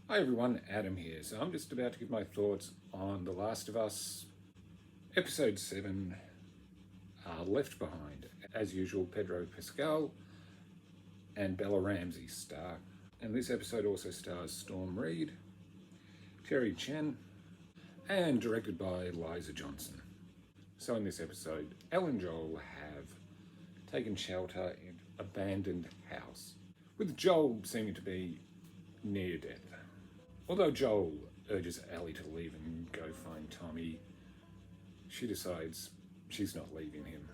Hi everyone, Adam here. So I'm just about to give my thoughts on The Last of Us, Episode 7, Left Behind. As usual, Pedro Pascal and Bella Ramsey star. And this episode also stars Storm Reid, Terry Chen, and directed by Liza Johnson. So in this episode, Elle and Joel have taken shelter in an abandoned house, with Joel seeming to be near death. Although Joel urges Ellie to leave and go find Tommy, she decides she's not leaving him.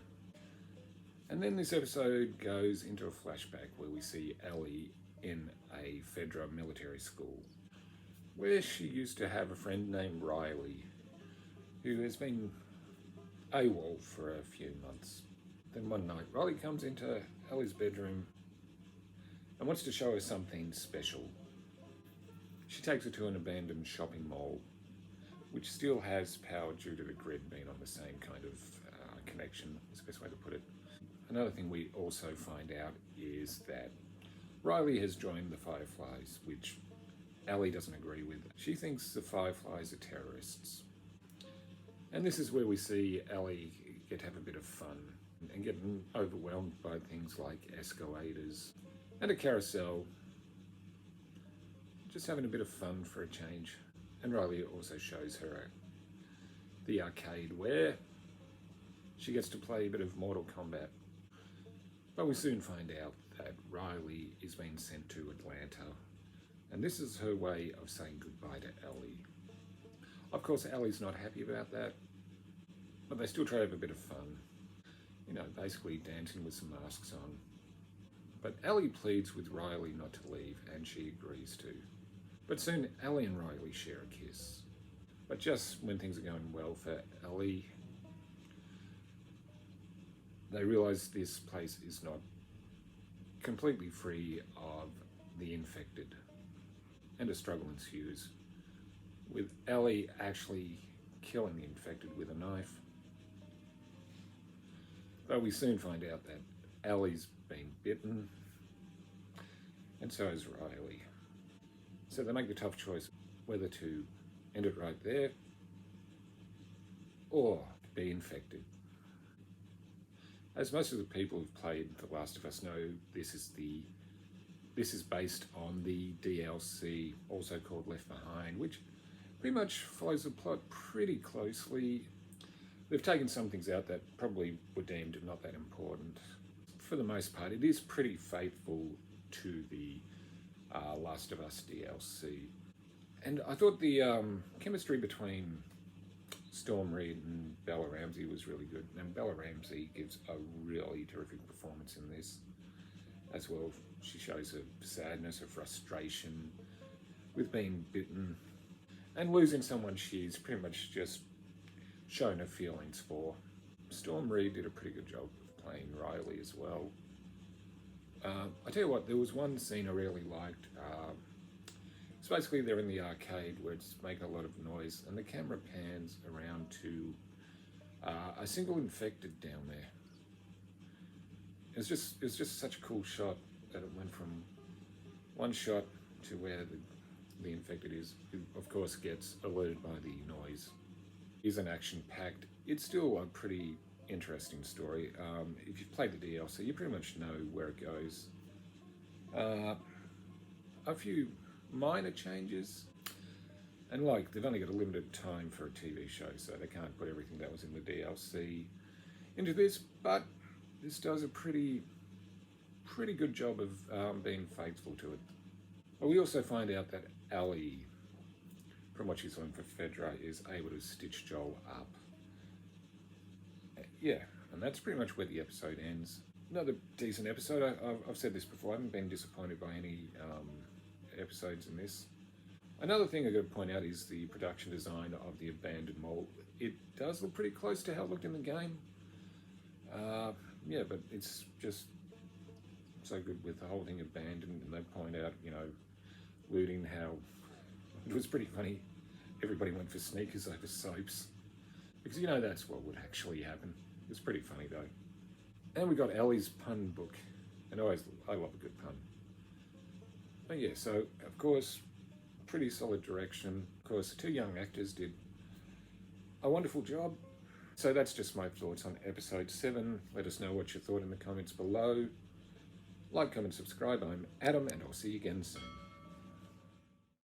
And then this episode goes into a flashback where we see Ellie in a Fedra military school, where she used to have a friend named Riley, who has been AWOL for a few months. Then one night, Riley comes into Ellie's bedroom and wants to show her something special. She takes her to an abandoned shopping mall, which still has power due to the grid being on the same kind of connection, is the best way to put it. Another thing we also find out is that Riley has joined the Fireflies, which Ellie doesn't agree with. She thinks the Fireflies are terrorists. And this is where we see Ellie get to have a bit of fun and getting overwhelmed by things like escalators and a carousel. Just having a bit of fun for a change. And Riley also shows her the arcade where she gets to play a bit of Mortal Kombat. But we soon find out that Riley is being sent to Atlanta, and this is her way of saying goodbye to Ellie. Of course, Ellie's not happy about that, but they still try to have a bit of fun. You know, basically dancing with some masks on. But Ellie pleads with Riley not to leave, and she agrees to. But soon Ellie and Riley share a kiss. But just when things are going well for Ellie, they realise this place is not completely free of the infected. And a struggle ensues, with Ellie actually killing the infected with a knife. But we soon find out that Ellie's been bitten, and so is Riley. So they make the tough choice whether to end it right there or be infected. As most of the people who've played The Last of Us know, this is based on the DLC, also called Left Behind, which pretty much follows the plot pretty closely. They've taken some things out that probably were deemed not that important. For the most part, it is pretty faithful to the Last of Us DLC. And I thought the chemistry between Storm Reid and Bella Ramsey was really good. And Bella Ramsey gives a really terrific performance in this as well. She shows her sadness, her frustration with being bitten and losing someone she's pretty much just shown her feelings for. Storm Reid did a pretty good job of playing Riley as well. I tell you what, there was one scene I really liked. It's basically they're in the arcade where it's making a lot of noise, and the camera pans around to a single infected down there. It's just such a cool shot that it went from one shot to where the infected is, who of course gets alerted by the noise. Is an action-packed. It's still a pretty interesting story. If you've played the DLC, you pretty much know where it goes. A few minor changes, and like they've only got a limited time for a TV show, so they can't put everything that was in the DLC into this, but this does a pretty good job of being faithful to it. But we also find out that Ellie, from what she's learned for Fedra, is able to stitch Joel up. Yeah, and that's pretty much where the episode ends. Another decent episode. I've said this before, I haven't been disappointed by any episodes in this. Another thing I've got to point out is the production design of the abandoned mall. It does look pretty close to how it looked in the game. Yeah, but it's just so good with the whole thing abandoned, and they point out, you know, looting, how it was pretty funny. Everybody went for sneakers over soaps, because you know that's what would actually happen. It's pretty funny though. And we got Ellie's pun book, and I love a good pun. But yeah, so of course pretty solid direction. Of course, the two young actors did a wonderful job. So that's just my thoughts on episode 7. Let us know what you thought in the comments below. Like, comment, subscribe. I'm Adam, and I'll see you again soon.